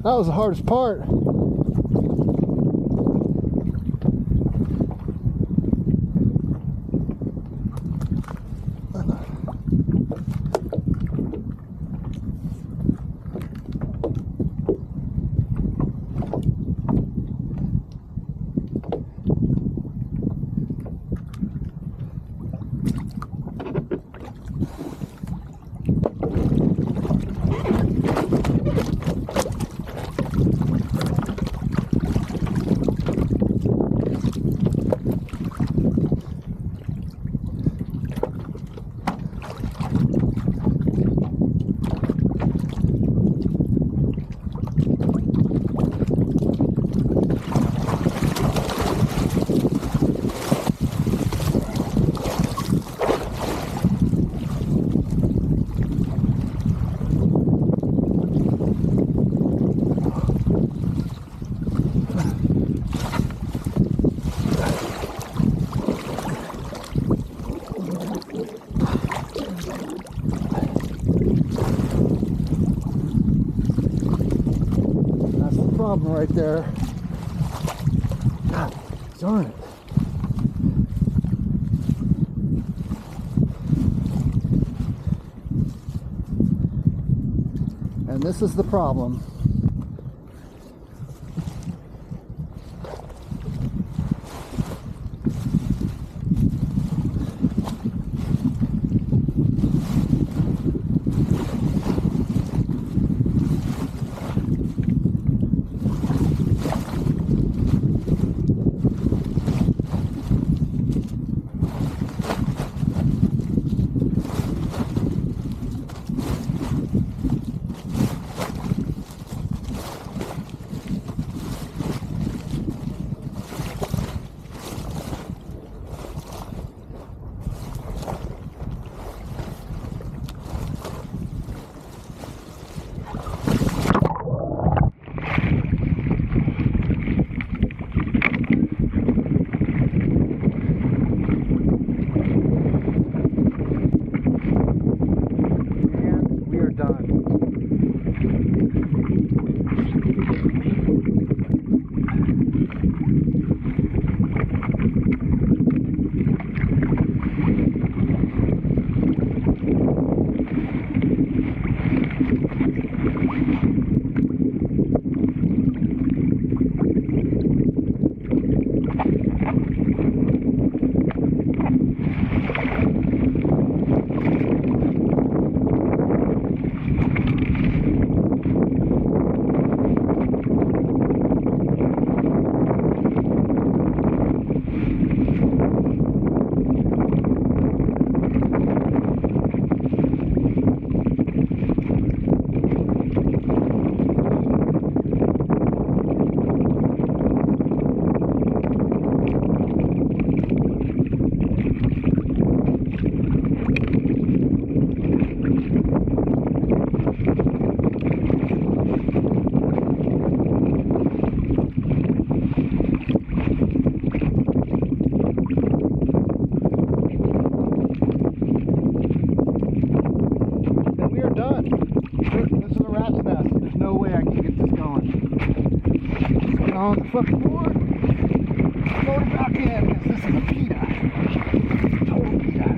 That was the hardest part. Problem right there. God darn it. And this is the problem. On the fucking board, load it back in, because this is a pita. Total pita.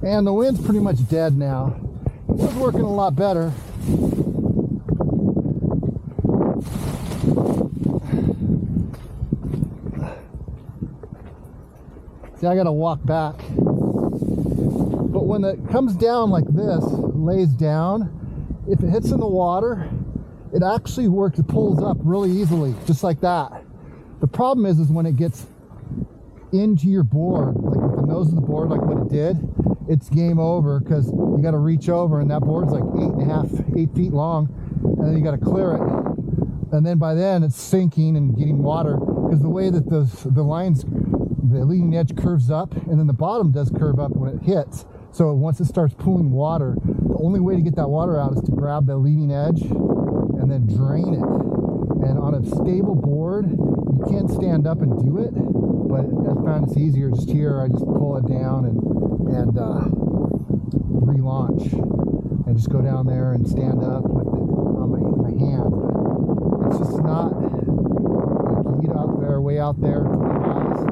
And the wind's pretty much dead now. It was working a lot better. See, I gotta walk back. But when it comes down like this, lays down, if it hits in the water, it actually works, it pulls up really easily, just like that. The problem is when it gets into your board, like with the nose of the board, like what it did, it's game over, because you got to reach over, and that board's like 8 feet long, and then you got to clear it, and then by then it's sinking and getting water, because the way that the lines, the leading edge curves up, and then the bottom does curve up when it hits. So once it starts pooling water, the only way to get that water out is to grab the leading edge and then drain it. And on a stable board, you can't stand up and do it, but I found it's easier just here. I just pull it down and relaunch, and just go down there and stand up with it on my hand. But it's just not, you get out there, way out there, 20 miles.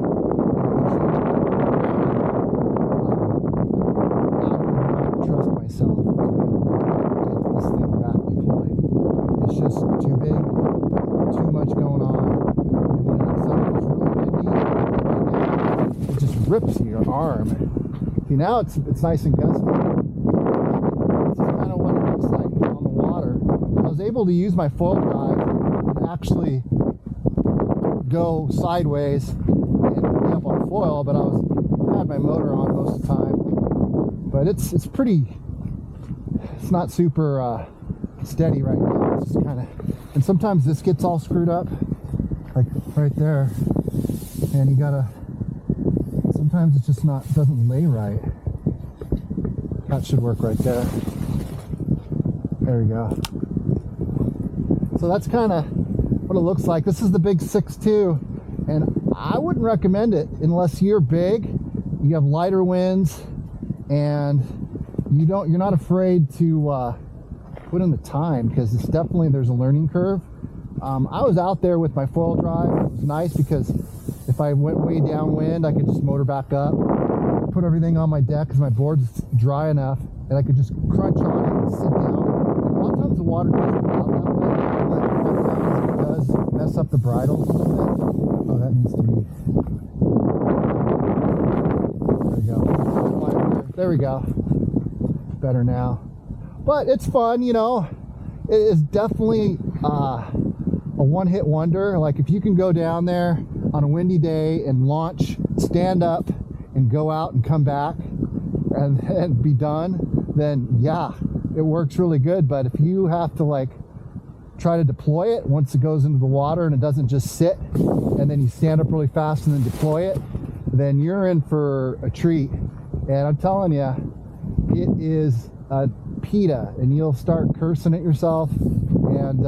I would not trust myself to get this thing back deployed. It's just too big, too much going on. And when it's really windy, it just rips your arm. See, now it's nice and gusty. This is kind of what it looks like on the water. I was able to use my foil drive and actually go sideways and be up on foil, but I had my motor on most of the time. But it's not super steady right now. It's just kind of, and sometimes this gets all screwed up, like right there, and you gotta, sometimes it's just doesn't lay right. That should work right there. There we go. So that's kind of what it looks like. This is the big 6.2, and I wouldn't recommend it unless you're big, you have lighter winds, and you're not afraid to put in the time, because it's definitely, there's a learning curve. I was out there with my foil drive. It was nice because if I went way downwind, I could just motor back up, put everything on my deck because my board's dry enough, and I could just crunch on it and sit down. And a lot of times the water doesn't go out that way, but sometimes it does mess up the bridles a little bit. Oh, that needs to be, there we go. There we go. Better now. But it's fun, you know. It is definitely a one-hit wonder. Like, if you can go down there on a windy day and launch, stand up, and go out and come back and be done, then yeah, it works really good. But if you have to like try to deploy it once it goes into the water and it doesn't just sit, and then you stand up really fast and then deploy it, then you're in for a treat. And I'm telling you, it is a PETA, and you'll start cursing at yourself. And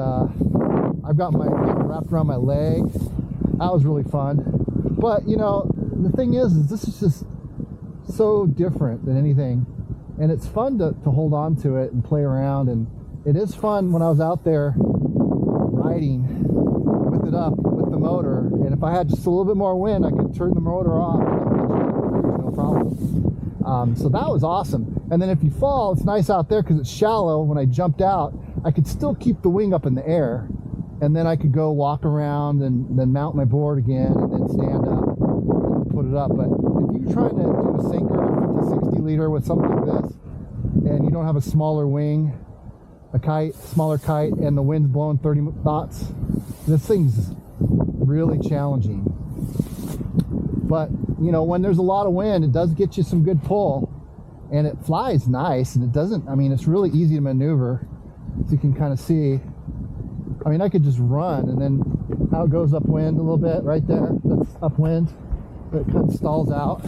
I've got my wrapped around my leg. That was really fun. But you know, the thing is this is just so different than anything, and it's fun to hold on to it and play around. And it is fun when I was out there riding with it up with the motor, and if I had just a little bit more wind, I could turn the motor off, no problem. So that was awesome. And then if you fall, it's nice out there because it's shallow. When I jumped out, I could still keep the wing up in the air, and then I could go walk around and then mount my board again and then stand up and put it up. But if you're trying to do a sinker, 50, 60 liter with something like this, and you don't have a smaller wing, smaller kite, and the wind's blowing 30 knots, this thing's really challenging. But you know, when there's a lot of wind, it does get you some good pull, and it flies nice, and it doesn't, I mean, it's really easy to maneuver, as you can kind of see. I mean, I could just run, and then how it goes upwind a little bit right there, that's upwind, but it kind of stalls out.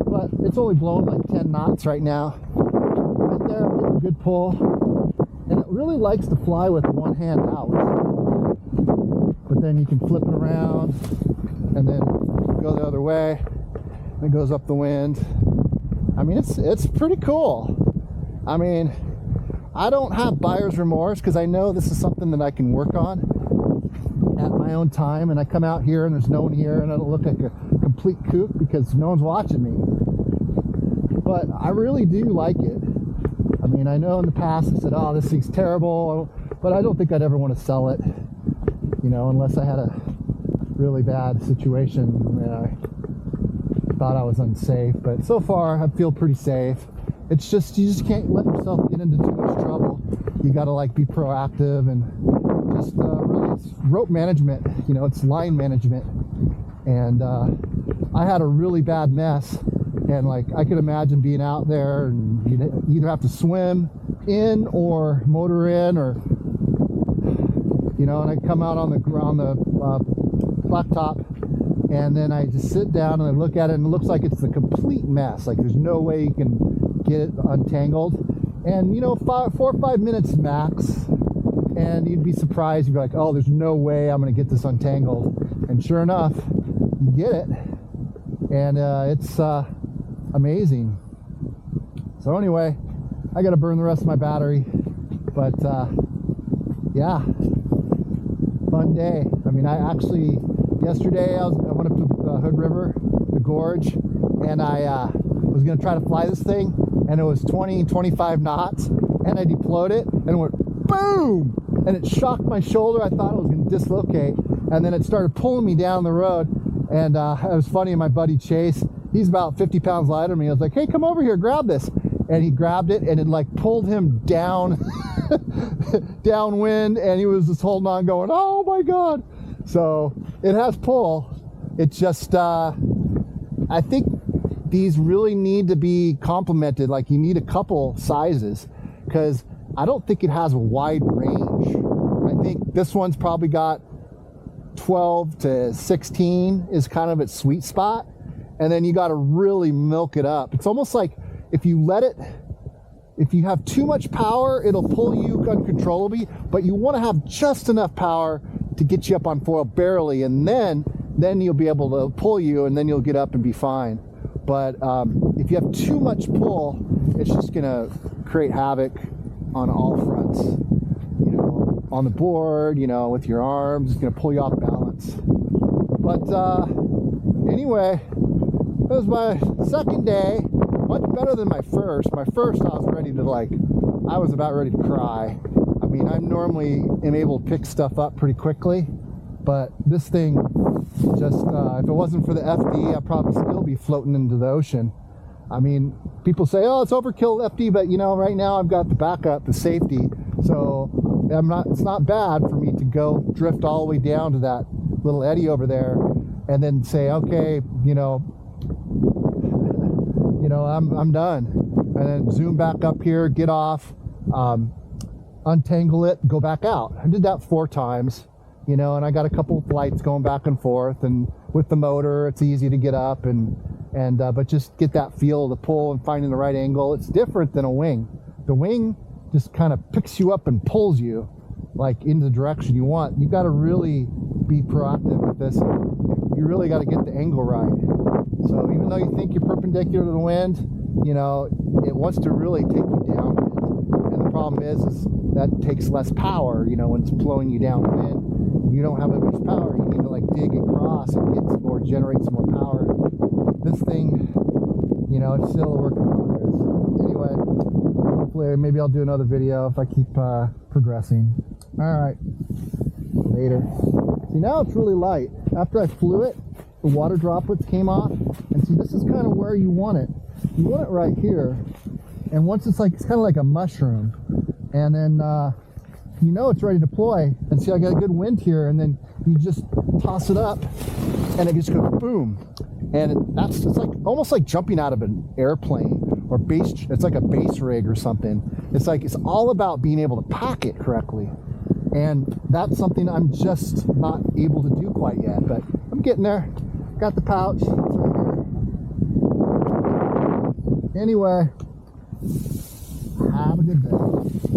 But it's only blowing like 10 knots right now. Right there, I'm getting good pull, and it really likes to fly with one hand out. But then you can flip it around, and then go the other way, and it goes up the wind. I mean, it's pretty cool. I mean, I don't have buyer's remorse because I know this is something that I can work on at my own time, and I come out here and there's no one here, and I don't look like a complete kook because no one's watching me. but I really do like it. I mean, I know in the past I said, oh, this thing's terrible, but I don't think I'd ever want to sell it, you know, unless I had a really bad situation and I thought I was unsafe. But so far I feel pretty safe. It's just, you just can't let yourself get into too much trouble. You got to like be proactive and just really, it's rope management, you know, it's line management. And I had a really bad mess, and like I could imagine being out there and you'd either have to swim in or motor in, or you know, and I come out on the blacktop, and then I just sit down and I look at it and it looks like it's a complete mess. Like there's no way you can get it untangled. And you know, 4 or 5 minutes max, and you'd be surprised. You'd be like, oh, there's no way I'm gonna get this untangled. And sure enough, you get it, and it's amazing. So anyway, I gotta burn the rest of my battery, but yeah, fun day. I mean, I actually, yesterday I went up to Hood River, the gorge, and I was gonna try to fly this thing, and it was 25 knots, and I deployed it, and it went boom, and it shocked my shoulder. I thought it was gonna dislocate, and then it started pulling me down the road. And it was funny, my buddy Chase, he's about 50 pounds lighter than me. I was like, hey, come over here, grab this. And he grabbed it, and it like pulled him down, downwind, and he was just holding on going, oh my God. So it has pull. It's just, I think these really need to be complemented. Like you need a couple sizes, because I don't think it has a wide range. I think this one's probably got 12 to 16 is kind of its sweet spot, and then you got to really milk it up. It's almost like if you have too much power, it'll pull you uncontrollably, but you want to have just enough power to get you up on foil barely, and then you'll be able to pull you, and then you'll get up and be fine. But if you have too much pull, it's just gonna create havoc on all fronts. On the board, you know, with your arms, it's gonna pull you off balance. But anyway, it was my second day, much better than my first. My first, I was about ready to cry. I mean, I normally am able to pick stuff up pretty quickly, but this thing just, if it wasn't for the FD, I'd probably still be floating into the ocean. I mean, people say, oh, it's overkill FD, but you know, right now I've got the backup, the safety, so it's not bad for me to go drift all the way down to that little eddy over there and then say, okay, you know, I'm done. And then zoom back up here, get off, untangle it, go back out. I did that 4 times, you know, and I got a couple of flights going back and forth, and with the motor, it's easy to get up but just get that feel of the pull and finding the right angle. It's different than a wing. The wing just kind of picks you up and pulls you like in the direction you want. You got to really be proactive with this. You really got to get the angle right. So even though you think you're perpendicular to the wind, you know, it wants to really take you downwind. And the problem is that takes less power, you know, when it's blowing you downwind. You don't have as much power. You need to like dig across and get some more, generate some more power. This thing, you know, it's still a work in progress. Anyway, hopefully maybe I'll do another video if I keep progressing. All right, later. See, now it's really light. After I flew it, the water droplets came off, and see, this is kind of where you want it. You want it right here, and once it's kind of like a mushroom, and then you know it's ready to deploy. And see, I got a good wind here, and then you just toss it up, and it just goes boom. And it's like almost like jumping out of an airplane or it's like a base rig or something. It's like, it's all about being able to pack it correctly. And that's something I'm just not able to do quite yet, but I'm getting there. Got the pouch. It's right here. Anyway, have a good day.